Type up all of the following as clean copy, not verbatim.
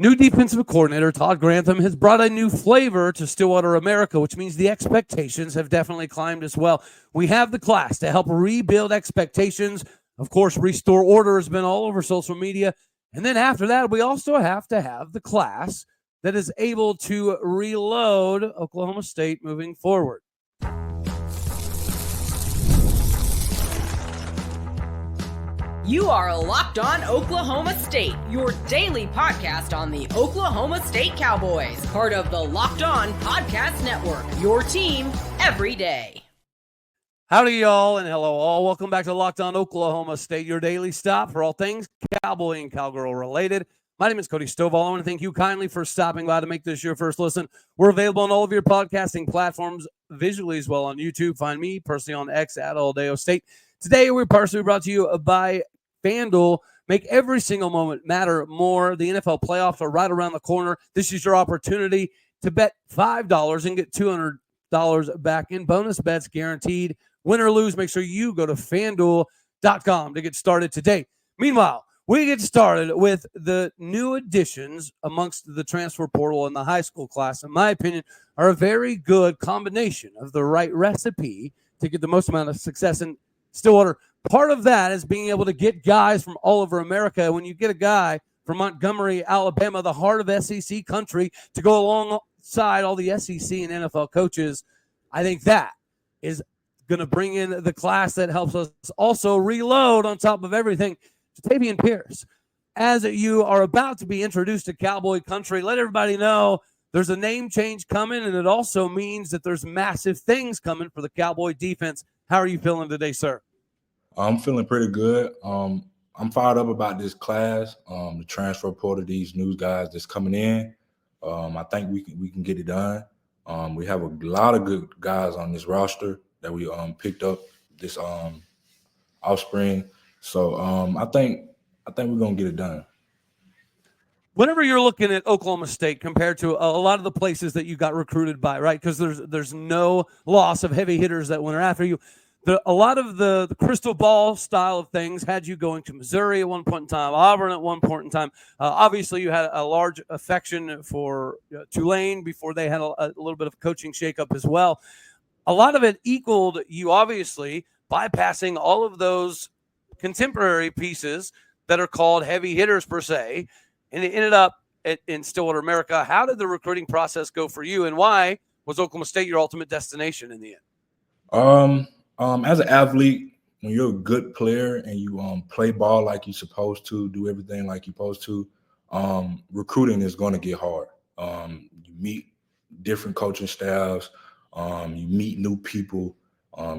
New defensive coordinator Todd Grantham has brought a new flavor to Stillwater America, which means the expectations have definitely climbed as well. We have the class to help rebuild expectations. Of course, restore order has been all over social media. And then after that, we also have to have the class that is able to reload Oklahoma State moving forward. You are Locked On Oklahoma State, your daily podcast on the Oklahoma State Cowboys, part of the Locked On Podcast Network, your team every day. Howdy, y'all, and hello, all. Welcome back to Locked On Oklahoma State, your daily stop for all things Cowboy and Cowgirl related. My name is Cody Stovall. I want to thank you kindly for stopping by to make this your first listen. We're available on all of your podcasting platforms, visually as well on YouTube. Find me personally on X at Aldeo State. Today, we're partially brought to you by FanDuel. Make every single moment matter more. The NFL playoffs are right around the corner. This is your opportunity to bet $5 and get $200 back in bonus bets guaranteed. Win or lose, make sure you go to FanDuel.com to get started today. Meanwhile, we get started with the new additions amongst the transfer portal and the high school class, in my opinion, are a very good combination of the right recipe to get the most amount of success in Stillwater. Part of that is being able to get guys from all over America. When you get a guy from Montgomery, Alabama, the heart of SEC country, to go alongside all the SEC and NFL coaches, I think that is going to bring in the class that helps us also reload on top of everything. Tavian Pierce, as you are about to be introduced to Cowboy country, let everybody know there's a name change coming, and it also means that there's massive things coming for the Cowboy defense. How are you feeling today, sir? I'm feeling pretty good. I'm fired up about this class, the transfer portal, these new guys that's coming in. I think we can get it done. We have a lot of good guys on this roster that we picked up this offspring. So I think we're gonna get it done. Whenever you're looking at Oklahoma State compared to a lot of the places that you got recruited by, right? Because there's no loss of heavy hitters that went after you. A lot of the crystal ball style of things had you going to Missouri at one point in time, Auburn at one point in time. Obviously, you had a large affection for Tulane before they had a little bit of coaching shakeup as well. A lot of it equaled you, obviously, bypassing all of those contemporary pieces that are called heavy hitters per se, and it ended up in Stillwater America. How did the recruiting process go for you, and why was Oklahoma State your ultimate destination in the end? As an athlete, when you're a good player and you play ball like you're supposed to, do everything like you're supposed to, recruiting is going to get hard. You meet different coaching staffs, you meet new people,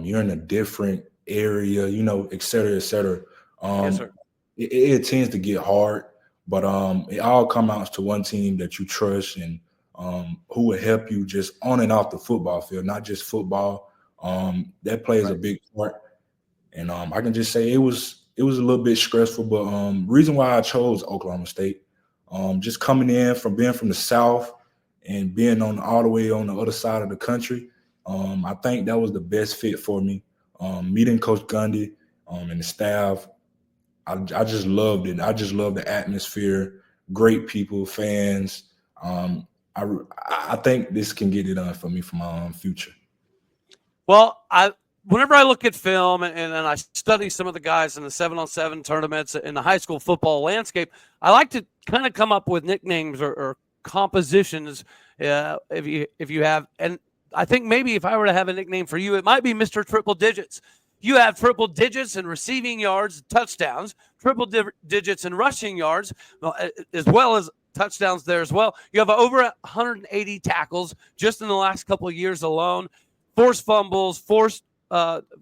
you're in a different area, et cetera, et cetera. Yes, sir. It tends to get hard, but it all comes out to one team that you trust and who will help you just on and off the football field, not just football. That plays a big part, and I can just say it was a little bit stressful, but reason why I chose Oklahoma State, just coming in from being from the South and being all the way on the other side of the country, I think that was the best fit for me. Meeting Coach Gundy and the staff, I just loved it. I just love the atmosphere, great people, fans. I think this can get it done for me for my future. Well, whenever I look at film and I study some of the guys in the 7-on-7 tournaments in the high school football landscape, I like to kind of come up with nicknames or compositions if you have. And I think maybe if I were to have a nickname for you, it might be Mr. Triple Digits. You have triple digits in receiving yards, touchdowns, triple digits in rushing yards, as well as touchdowns there as well. You have over 180 tackles just in the last couple of years alone. Forced fumbles, forced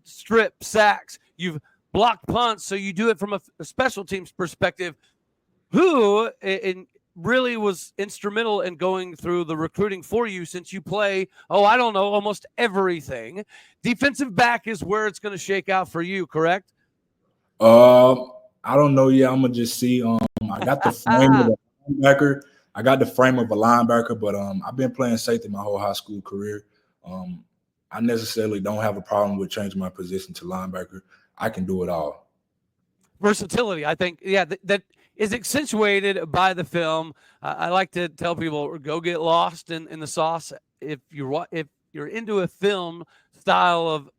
strip sacks. You've blocked punts, so you do it from a special teams perspective. Who really was instrumental in going through the recruiting for you since you play, almost everything. Defensive back is where it's going to shake out for you, correct? I don't know. Yeah, I'm going to just see. I got the frame of a linebacker. I got the frame of a linebacker, but I've been playing safety my whole high school career. I necessarily don't have a problem with changing my position to linebacker. I can do it all. Versatility, I think, that is accentuated by the film. I like to tell people, go get lost in the sauce. If you're into a film style of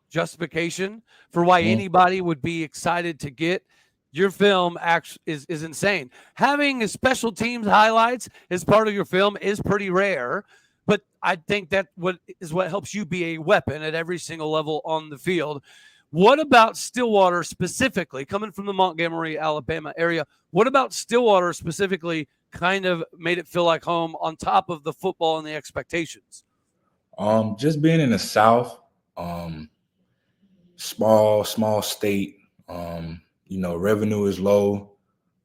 justification for why anybody would be excited to get your film, is insane. Having a special teams highlights as part of your film is pretty rare, but I think that what helps you be a weapon at every single level on the field. What about Stillwater specifically, coming from the Montgomery, Alabama area? What about Stillwater specifically kind of made it feel like home on top of the football and the expectations? Just being in the South, small state, revenue is low.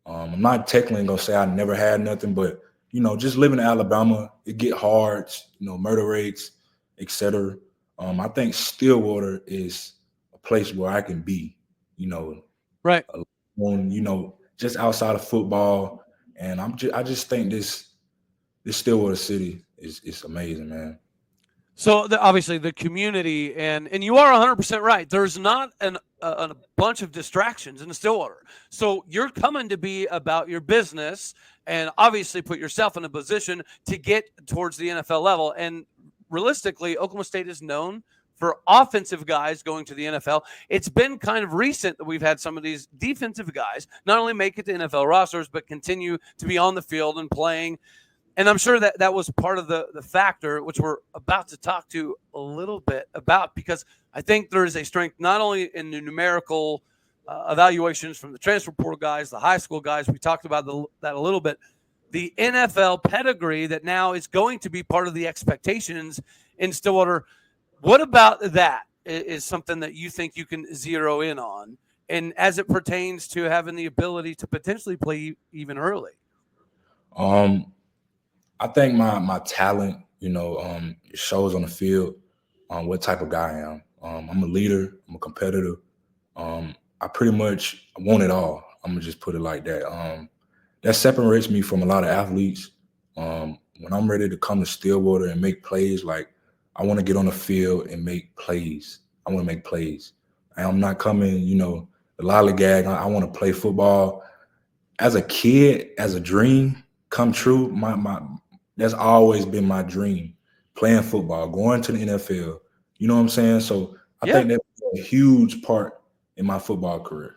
I'm not technically going to say I never had nothing, but, just living in Alabama, it get hard, murder rates, etc. I think Stillwater is a place where I can be, right. Alone, just outside of football. And I just think this Stillwater city is amazing, man. So obviously the community, and you are 100% right. There's not a bunch of distractions in the Stillwater. So you're coming to be about your business and obviously put yourself in a position to get towards the NFL level. And realistically, Oklahoma State is known for offensive guys going to the NFL. It's been kind of recent that we've had some of these defensive guys not only make it to NFL rosters, but continue to be on the field and playing. And I'm sure that was part of the factor, which we're about to talk to a little bit about, because I think there is a strength not only in the numerical evaluations from the transfer portal guys, the high school guys. We talked about that a little bit. The NFL pedigree that now is going to be part of the expectations in Stillwater. What about that is something that you think you can zero in on, and as it pertains to having the ability to potentially play even early? I think my talent, shows on the field what type of guy I am. I'm a leader. I'm a competitor. I pretty much want it all. I'm going to just put it like that. That separates me from a lot of athletes. When I'm ready to come to Stillwater and make plays, like I want to get on the field and make plays. I want to make plays. And I'm not coming, the lollygag. I want to play football. As a kid, as a dream come true, that's always been my dream, playing football, going to the NFL. You know what I'm saying? So I think that's a huge part in my football career.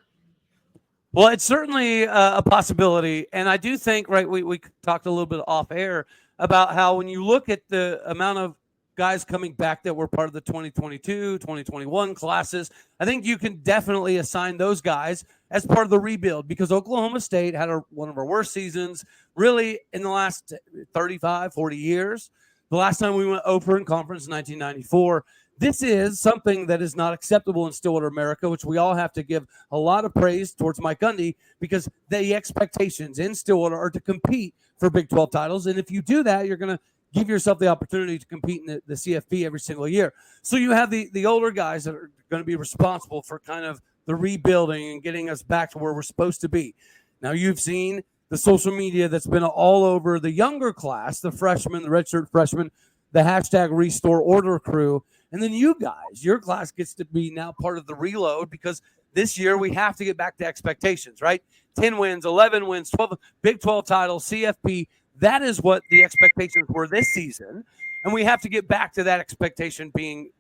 Well, it's certainly a possibility. And I do think, right, we talked a little bit off air about how when you look at the amount of guys coming back that were part of the 2022, 2021 classes, I think you can definitely assign those guys as part of the rebuild, because Oklahoma State had one of our worst seasons really in the last 35, 40 years. The last time we went over in conference in 1994. This is something that is not acceptable in Stillwater, America, which we all have to give a lot of praise towards Mike Gundy, because the expectations in Stillwater are to compete for Big 12 titles. And if you do that, you're going to give yourself the opportunity to compete in the CFP every single year. So you have the older guys that are going to be responsible for kind of the rebuilding and getting us back to where we're supposed to be. Now you've seen the social media that's been all over the younger class, the freshmen, the redshirt freshmen, the hashtag Restore Order crew. And then you guys, your class gets to be now part of the reload, because this year we have to get back to expectations, right? 10 wins, 11 wins, 12 Big 12 titles, CFP. That is what the expectations were this season. And we have to get back to that expectation being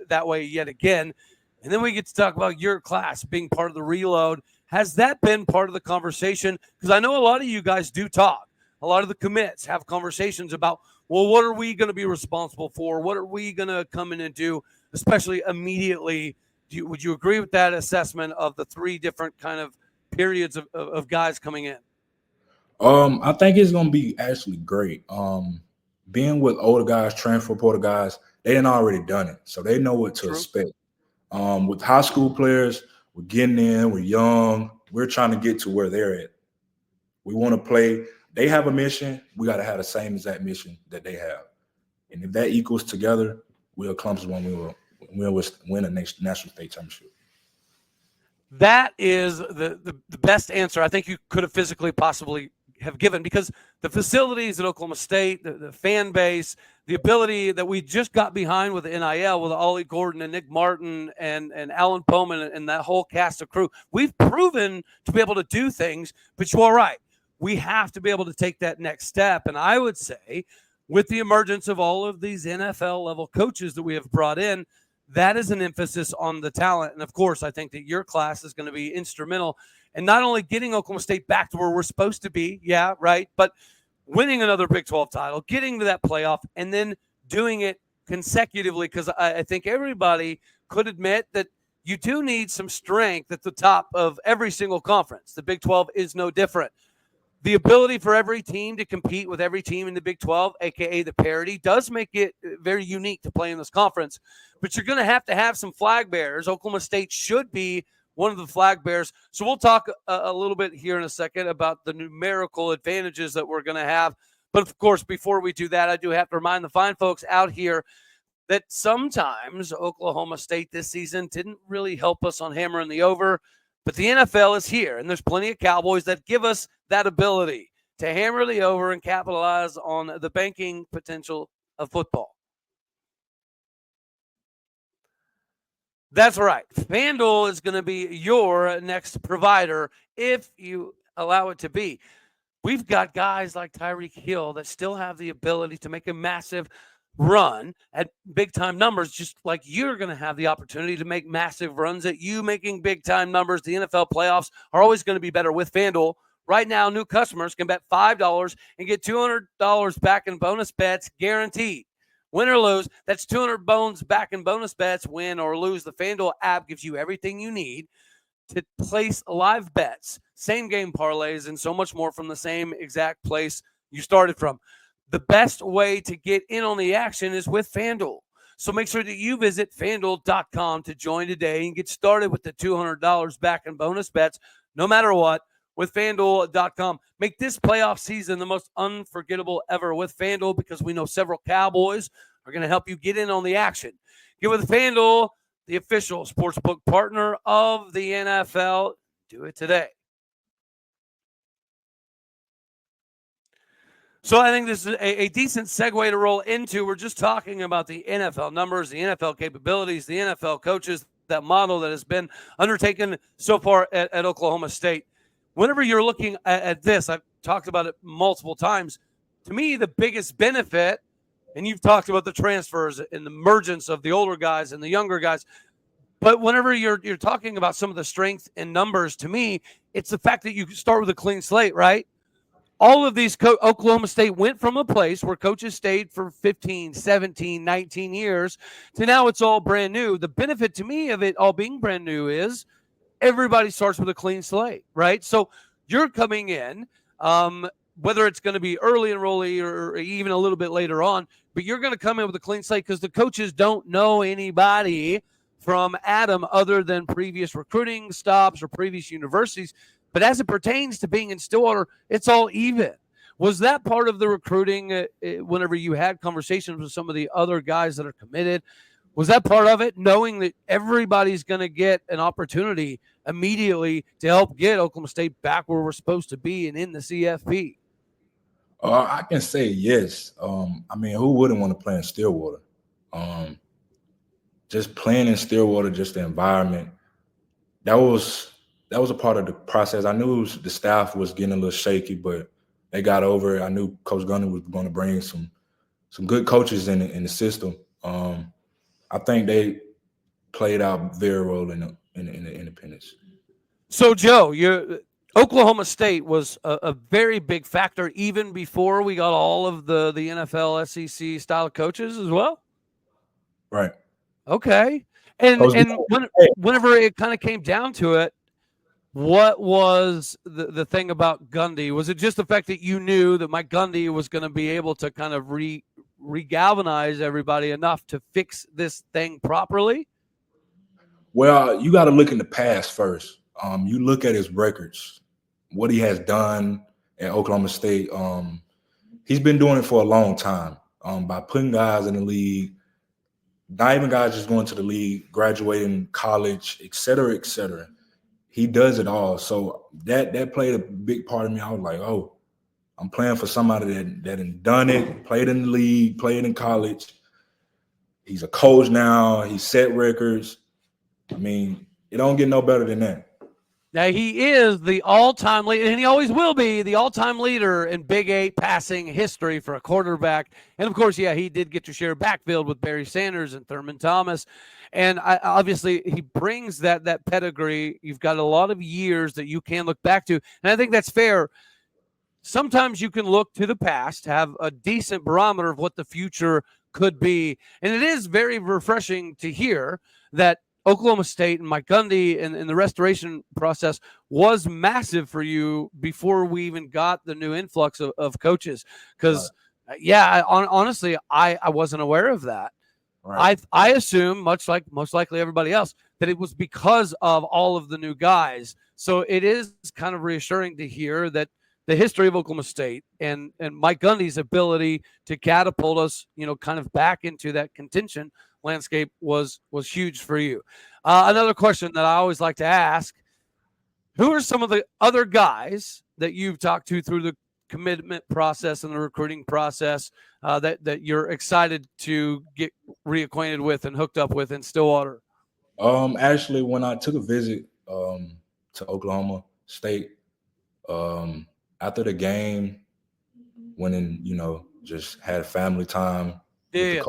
that way yet again. And then we get to talk about your class being part of the reload. Has that been part of the conversation? Because I know a lot of you guys do talk. A lot of the commits have conversations about, well, what are we going to be responsible for? What are we going to come in and do, especially immediately? Would you agree with that assessment of the three different kind of periods of guys coming in? I think it's going to be actually great. Being with older guys, transfer portal guys, they done already done it, so they know what to expect. With high school players, we're getting in, we're young, we're trying to get to where they're at. We want to play. They have a mission. We got to have the same exact mission that they have. And if that equals together, we'll accomplish one. We'll win a national state championship. That is the best answer I think you could have physically possibly have given, because the facilities at Oklahoma State, the fan base, the ability that we just got behind with the NIL, with Ollie Gordon and Nick Martin and Alan Bowman and that whole cast of crew, we've proven to be able to do things. But you are right. We have to be able to take that next step. And I would say, with the emergence of all of these NFL-level coaches that we have brought in, that is an emphasis on the talent. And, of course, I think that your class is going to be instrumental in not only getting Oklahoma State back to where we're supposed to be, yeah, right, but winning another Big 12 title, getting to that playoff, and then doing it consecutively, because I think everybody could admit that you do need some strength at the top of every single conference. The Big 12 is no different. The ability for every team to compete with every team in the Big 12, a.k.a. the parity, does make it very unique to play in this conference. But you're going to have some flag bearers. Oklahoma State should be one of the flag bearers. So we'll talk a little bit here in a second about the numerical advantages that we're going to have. But, of course, before we do that, I do have to remind the fine folks out here that sometimes Oklahoma State this season didn't really help us on hammering the over. But the NFL is here, and there's plenty of Cowboys that give us that ability to hammer the over and capitalize on the banking potential of football. That's right. FanDuel is going to be your next provider if you allow it to be. We've got guys like Tyreek Hill that still have the ability to make a massive run at big-time numbers, just like you're going to have the opportunity to make massive runs at you making big-time numbers. The NFL playoffs are always going to be better with FanDuel. Right now, new customers can bet $5 and get $200 back in bonus bets guaranteed. Win or lose, that's 200 bones back in bonus bets. Win or lose, the FanDuel app gives you everything you need to place live bets, same-game parlays, and so much more from the same exact place you started from. The best way to get in on the action is with FanDuel. So make sure that you visit FanDuel.com to join today and get started with the $200 back in bonus bets, no matter what, with FanDuel.com. Make this playoff season the most unforgettable ever with FanDuel, because we know several Cowboys are going to help you get in on the action. Get with FanDuel, the official sportsbook partner of the NFL. Do it today. So I think this is a decent segue to roll into. We're just talking about the NFL numbers, the NFL capabilities, the NFL coaches, that model that has been undertaken so far at Oklahoma State. Whenever you're looking at this, I've talked about it multiple times. To me, the biggest benefit, and you've talked about the transfers and the emergence of the older guys and the younger guys, but whenever you're talking about some of the strength in numbers, to me, it's the fact that you start with a clean slate, right? All of these Oklahoma State went from a place where coaches stayed for 15, 17, 19 years to now it's all brand new. The benefit to me of it all being brand new is everybody starts with a clean slate, right? So you're coming in, whether it's going to be early enrollee or even a little bit later on, but you're going to come in with a clean slate because the coaches don't know anybody from Adam other than previous recruiting stops or previous universities. But as it pertains to being in Stillwater, it's all even. Was that part of the recruiting whenever you had conversations with some of the other guys that are committed? Was that part of it, knowing that everybody's going to get an opportunity immediately to help get Oklahoma State back where we're supposed to be and in the CFP? I can say yes. I mean, who wouldn't want to play in Stillwater? Just playing in Stillwater, just the environment, that was a part of the process. I knew the staff was getting a little shaky, but they got over it. I knew Coach Gundy was going to bring some good coaches in the system. I think they played out very well in the independence. So, Joe, Oklahoma State was a very big factor even before we got all of the NFL SEC style coaches as well? Right. Okay. And whenever it kind of came down to it, what was the thing about Gundy? Was it just the fact that you knew that Mike Gundy was going to be able to kind of re-galvanize everybody enough to fix this thing properly? Well, you got to look in the past first. You look at his records, what he has done at Oklahoma State. He's been doing it for a long time by putting guys in the league, not even guys just going to the league, graduating college, et cetera, et cetera. He does it all. So that played a big part of me. I was like, oh, I'm playing for somebody that done it, played in the league, played in college. He's a coach now. He set records. I mean, it don't get no better than that. Now, he is the all-time leader, and he always will be the all-time leader in Big 8 passing history for a quarterback. And, of course, yeah, he did get to share backfield with Barry Sanders and Thurman Thomas. And obviously, he brings that pedigree. You've got a lot of years that you can look back to. And I think that's fair. Sometimes you can look to the past, have a decent barometer of what the future could be. And it is very refreshing to hear that Oklahoma State and Mike Gundy and the restoration process was massive for you before we even got the new influx of coaches. Because, honestly, I wasn't aware of that. Right. I assume, most likely everybody else, that it was because of all of the new guys. So it is kind of reassuring to hear that the history of Oklahoma State and Mike Gundy's ability to catapult us, kind of back into that contention landscape was huge for you. Another question that I always like to ask: who are some of the other guys that you've talked to through the commitment process and the recruiting process that you're excited to get reacquainted with and hooked up with in Stillwater? Actually, when I took a visit to Oklahoma State, after the game, went in, just had family time. Yeah.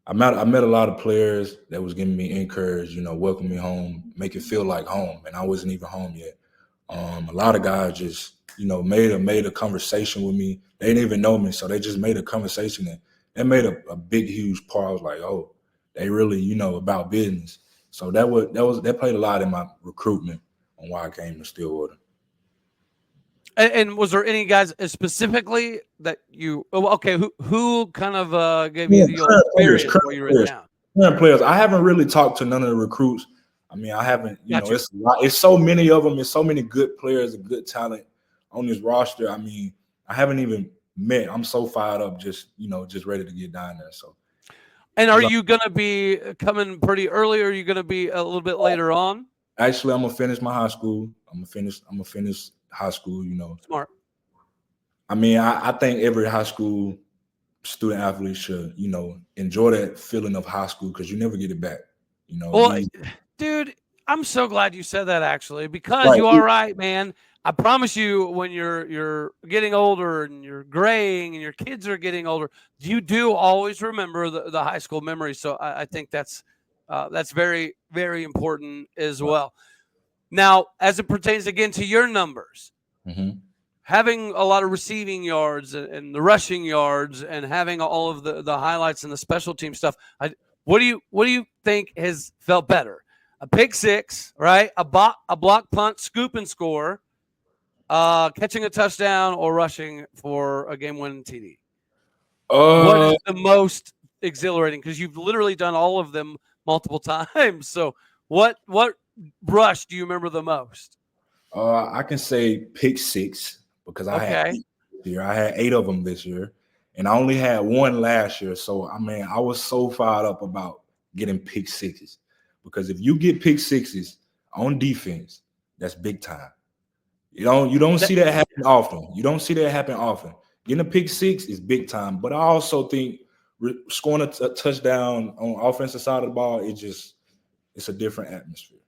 I met a lot of players that was giving me encourage, welcome me home, make it feel like home, and I wasn't even home yet. A lot of guys just, made a conversation with me. They didn't even know me, so they just made a conversation, and that made a big, huge part. I was like, oh, they really, about business. So that played a lot in my recruitment on why I came to Stillwater. And was there any guys specifically that you? Okay, who kind of gave you the experience while you were in town? Current players. I haven't really talked to none of the recruits. I mean, I haven't. It's a lot. It's so many of them. It's so many good players and good talent on this roster. I mean, I haven't even met. I'm so fired up, just ready to get down there. So. And are you going to be coming pretty early, or are you going to be a little bit later on? Actually, I'm gonna finish my high school. I'm gonna finish high school. Smart. I mean, I think every high school student athlete should, enjoy that feeling of high school because you never get it back. Well, dude, I'm so glad you said that actually, because you are right, man. I promise you, when you're getting older and you're graying and your kids are getting older, you do always remember the high school memories. So I think that's very, very important as well. Now, as it pertains again to your numbers, having a lot of receiving yards and the rushing yards and having all of the highlights and the special team stuff, what do you think has felt better? A pick six, right? A block punt, scoop and score, catching a touchdown, or rushing for a game-winning TD? What is the most exhilarating? Because you've literally done all of them multiple times. So what rush do you remember the most? I can say pick six because I had 8 this year. I had 8 of them this year, and I only had 1 last year. So I mean, I was so fired up about getting pick sixes, because if you get pick sixes on defense, that's big time. You don't see that happen often. You don't see that happen often. Getting a pick six is big time. But I also think scoring a touchdown on offensive side of the ball, it's a different atmosphere.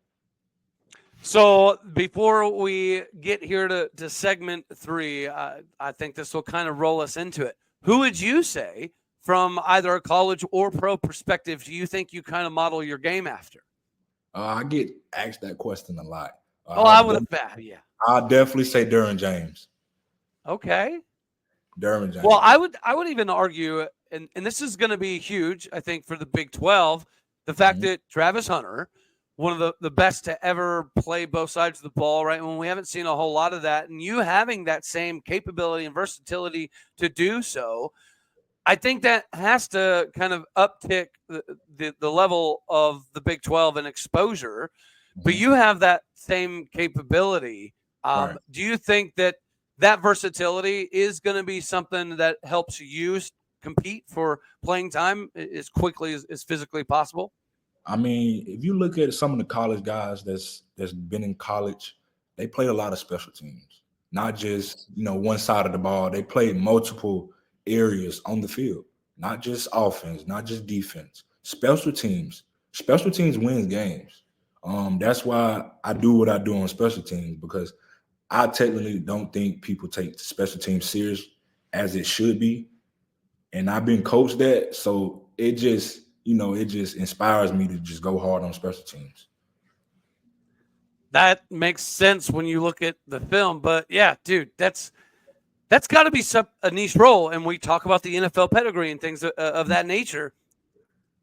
So before we get here to segment 3, I think this will kind of roll us into it. Who would you say, from either a college or pro perspective, do you think you kind of model your game after? I get asked that question a lot. I would have bet, yeah. I'll definitely say Derwin James. Okay. Derwin James. Well, I would even argue, and this is going to be huge, I think, for the Big 12, the fact that Travis Hunter, one of the best to ever play both sides of the ball, right? When we haven't seen a whole lot of that, and you having that same capability and versatility to do so, I think that has to kind of uptick the level of the Big 12 and exposure. But you have that same capability. Right. Do you think that versatility is going to be something that helps you compete for playing time as quickly as physically possible? I mean, if you look at some of the college guys that's been in college, they play a lot of special teams. not just, one side of the ball. They played multiple areas on the field, not just offense, not just defense. Special teams wins games. That's why I do what I do on special teams, because I technically don't think people take special teams serious as it should be. And I've been coached that, so it just inspires me to just go hard on special teams. That makes sense when you look at the film. But yeah, dude, that's got to be a niche role. And we talk about the NFL pedigree and things of that nature.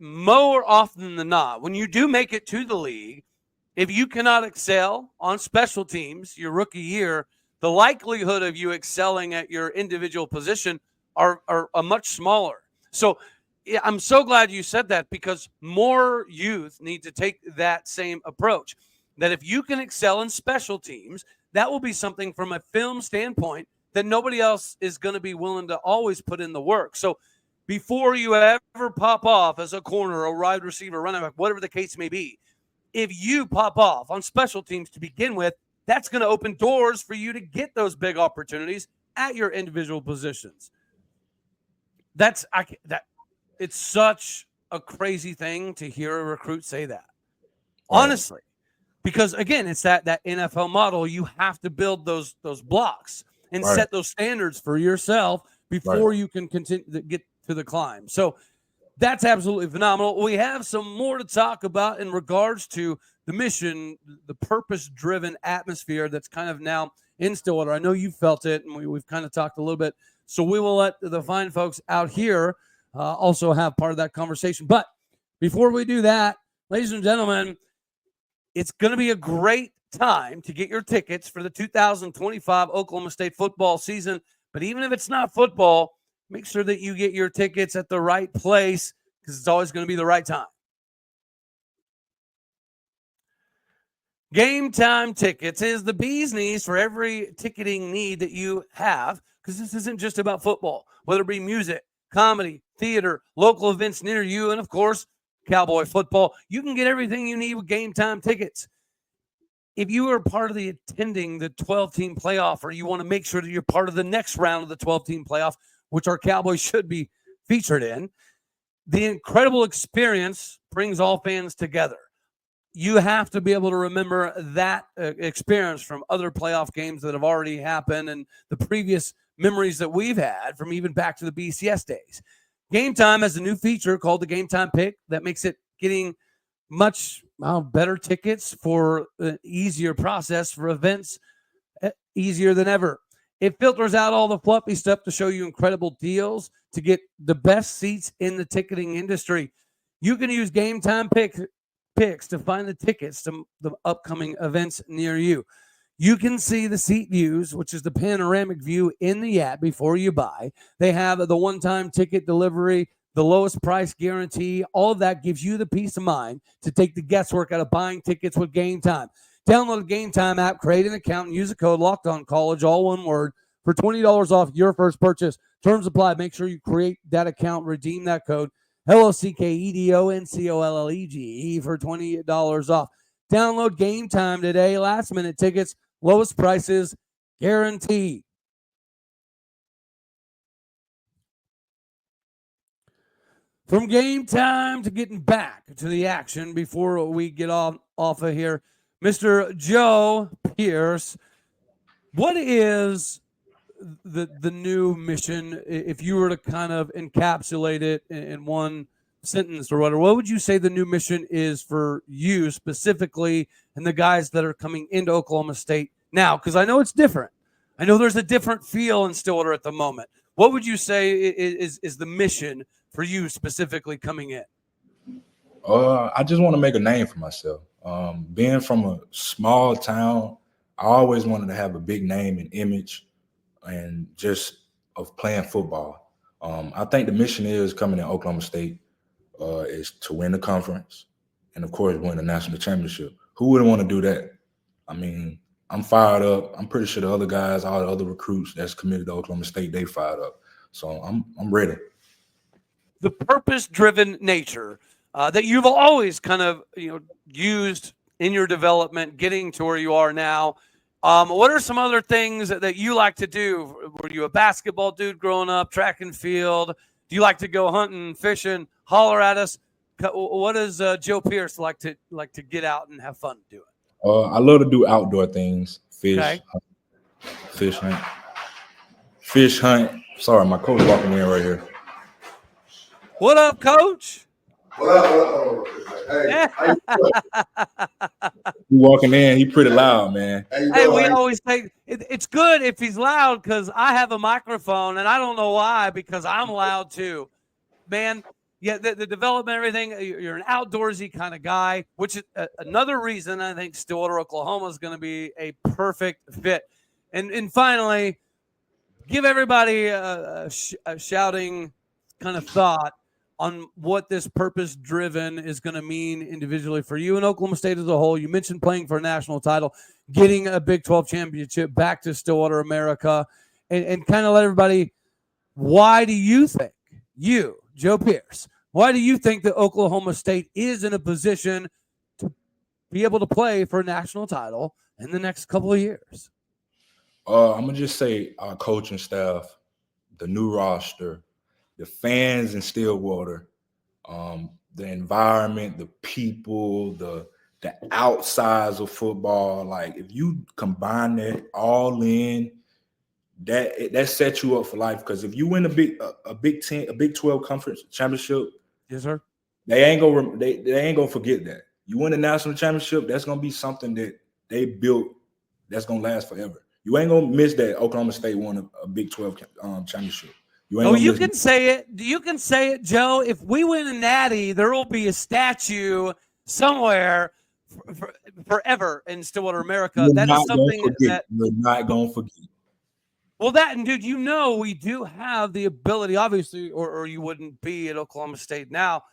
More often than not, when you do make it to the league, if you cannot excel on special teams your rookie year, the likelihood of you excelling at your individual position are a much smaller. So yeah, I'm so glad you said that, because more youth need to take that same approach. That if you can excel in special teams, that will be something from a film standpoint that nobody else is going to be willing to always put in the work. So before you ever pop off as a corner, a wide receiver, running back, whatever the case may be, if you pop off on special teams to begin with, that's going to open doors for you to get those big opportunities at your individual positions. It's such a crazy thing to hear a recruit say that. Honestly. Because, again, it's that NFL model. You have to build those blocks and set those standards for yourself before you can continue to get to the climb. So that's absolutely phenomenal. We have some more to talk about in regards to the mission, the purpose-driven atmosphere that's kind of now in Stillwater. I know you felt it, and we've kind of talked a little bit. So we will let the fine folks out here also have part of that conversation. But before we do that, ladies and gentlemen, it's going to be a great time to get your tickets for the 2025 Oklahoma State football season. But even if it's not football, make sure that you get your tickets at the right place, because it's always going to be the right time. Game Time Tickets is the bee's knees for every ticketing need that you have, because this isn't just about football, whether it be music, comedy, theater, local events near you, and, of course, Cowboy football. You can get everything you need with Game Time Tickets. If you are part of attending the 12-team playoff, or you want to make sure that you're part of the next round of the 12-team playoff, which our Cowboys should be featured in, the incredible experience brings all fans together. You have to be able to remember that experience from other playoff games that have already happened and the previous memories that we've had from even back to the BCS days. Game Time has a new feature called the Game Time Pick that makes it getting much better tickets for an easier process for events, easier than ever. It filters out all the fluffy stuff to show you incredible deals to get the best seats in the ticketing industry. You can use Game Time Picks to find the tickets to the upcoming events near you. You can see the seat views, which is the panoramic view in the app before you buy. They have the one-time ticket delivery, the lowest price guarantee. All of that gives you the peace of mind to take the guesswork out of buying tickets with Game Time. Download the Game Time app, create an account, and use the code LOCKEDONCollege, all one word, for $20 off your first purchase. Terms apply. Make sure you create that account, redeem that code, LOCKEDONCOLLEGE, for $20 off. Download Game Time today. Last-minute tickets, lowest prices guaranteed. From Game Time to getting back to the action before we get off of here, Mr. Joe Pierce, what is the new mission, if you were to kind of encapsulate it in one sentence or whatever? What would you say the new mission is for you specifically and the guys that are coming into Oklahoma State now? Because I know it's different. I know there's a different feel in Stillwater at the moment. What would you say is the mission for you specifically coming in? I just want to make a name for myself. Being from a small town, I always wanted to have a big name and image, and just of playing football. I think the mission is coming in Oklahoma State is to win the conference and, of course, win the national championship. Who wouldn't want to do that? I mean, I'm fired up. I'm pretty sure the other guys, all the other recruits that's committed to Oklahoma State, they fired up. So I'm ready. The purpose-driven nature that you've always kind of used in your development, getting to where you are now, What are some other things that you like to do? Were you a basketball dude growing up, track and field? Do you like to go hunting, fishing, holler at us? What does Joe Pierce like to get out and have fun doing? I love to do outdoor things, fish, okay. Fish hunt. Sorry, my coach walking in right here. What up, coach? What up? Hey, He walking in. He pretty loud, man. Hey, we always say it's good if he's loud because I have a microphone and I don't know why because I'm loud too, man. Yeah, the development, everything. You're an outdoorsy kind of guy, which is another reason I think Stillwater, Oklahoma is going to be a perfect fit. And finally, give everybody a shouting kind of thought on what this purpose-driven is going to mean individually for you and Oklahoma State as a whole. You mentioned playing for a national title, getting a Big 12 championship back to Stillwater, America, and kind of let everybody, why do you think, you, Joe Pierce, why do you think that Oklahoma State is in a position to be able to play for a national title in the next couple of years? I'm going to just say our coaching staff, the new roster, the fans in Stillwater, the environment, the people, the outsides of football. Like, if you combine that all in, that sets you up for life. Because if you win a Big 12 conference championship, yes, sir, they ain't gonna forget that. You win a national championship, that's gonna be something that they built that's gonna last forever. You ain't gonna miss that Oklahoma State won a Big 12 championship. You can say it. You can say it, Joe. If we win a natty, there will be a statue somewhere forever in Stillwater, America. That is something that you're not going to forget. Well, and dude, we do have the ability, obviously, or you wouldn't be at Oklahoma State now.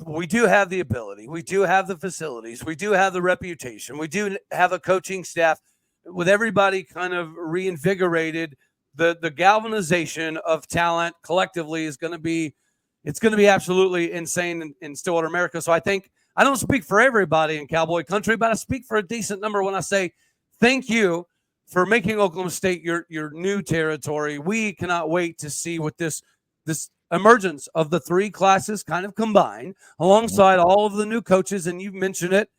We do have the ability. We do have the facilities. We do have the reputation. We do have a coaching staff with everybody kind of reinvigorated. The galvanization of talent collectively is going to be absolutely insane in Stillwater, America. So I think I don't speak for everybody in Cowboy country, but I speak for a decent number when I say thank you for making Oklahoma State your new territory. We cannot wait to see what this emergence of the three classes kind of combine alongside all of the new coaches. And you've mentioned it,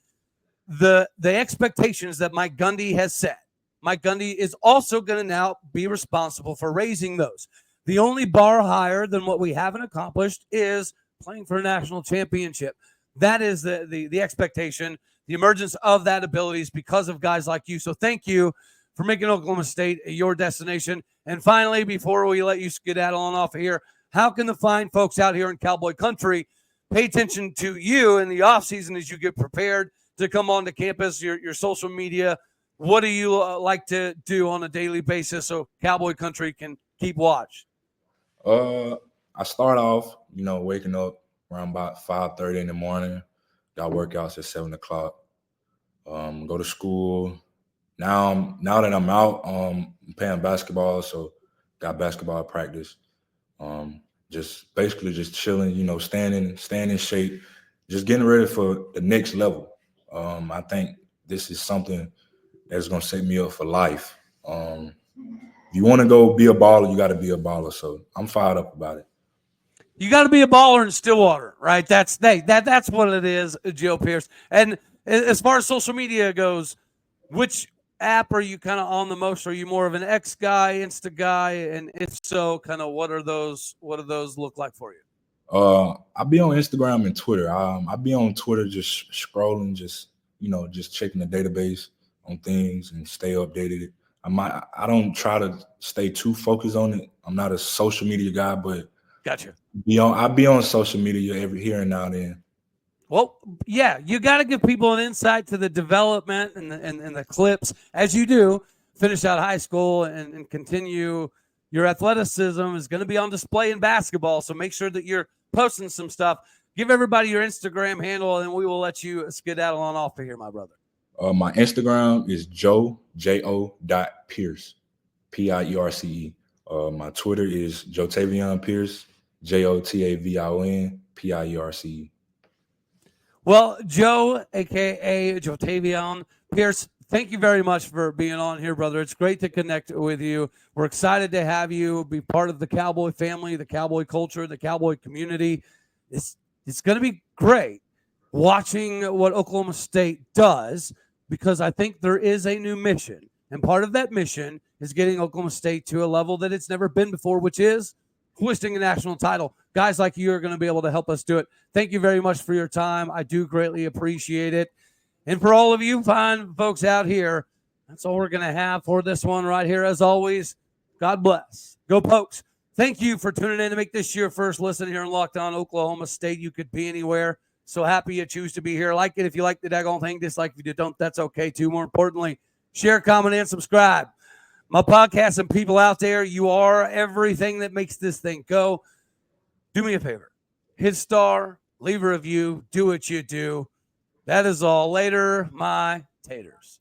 the expectations that Mike Gundy has set. Mike Gundy is also going to now be responsible for raising those. The only bar higher than what we haven't accomplished is playing for a national championship. That is the expectation, the emergence of that ability is because of guys like you. So thank you for making Oklahoma State your destination. And finally, before we let you skedaddle on off of here, how can the fine folks out here in Cowboy country pay attention to you in the offseason as you get prepared to come onto campus, your social media? What do you like to do on a daily basis so Cowboy country can keep watch? I start off, waking up around about 5:30 in the morning. Got workouts at 7 o'clock. Go to school. Now that I'm out, I'm playing basketball, so got basketball practice. Just chilling, staying in shape, just getting ready for the next level. I think this is something that's going to set me up for life. If you want to go be a baller, you got to be a baller. So I'm fired up about it. You got to be a baller in Stillwater, right? That's what it is, Joe Pierce. And as far as social media goes, which app are you kind of on the most? Are you more of an X guy, Insta guy? And if so, kind of what do those look like for you? I'll be on Instagram and Twitter. I'll be on Twitter just scrolling, just checking the database on things and stay updated. I don't try to stay too focused on it. I'm not a social media guy, but gotcha. I'll be on social media every here and now and then. Well, yeah, you got to give people an insight to the development and the clips as you do finish out high school and continue. Your athleticism is going to be on display in basketball, so make sure that you're posting some stuff. Give everybody your Instagram handle, and we will let you skedaddle on off of here, my brother. My Instagram is jo.pierce, Pierce. My Twitter is Jotavion Pierce, Jotavion Pierce. Well, Joe, a.k.a. Jotavion Pierce, thank you very much for being on here, brother. It's great to connect with you. We're excited to have you be part of the Cowboy family, the Cowboy culture, the Cowboy community. It's going to be great watching what Oklahoma State does, because I think there is a new mission. And part of that mission is getting Oklahoma State to a level that it's never been before, which is hoisting a national title. Guys like you are going to be able to help us do it. Thank you very much for your time. I do greatly appreciate it. And for all of you fine folks out here, that's all we're going to have for this one right here. As always, God bless. Go Pokes. Thank you for tuning in to make this your first listen here in Locked On Oklahoma State. You could be anywhere. So happy you choose to be here. Like it if you like the daggone thing. Dislike if you don't. That's okay too. More importantly, share, comment, and subscribe. My podcast and people out there, you are everything that makes this thing go. Do me a favor. Hit star, leave a review, do what you do. That is all. Later, my taters.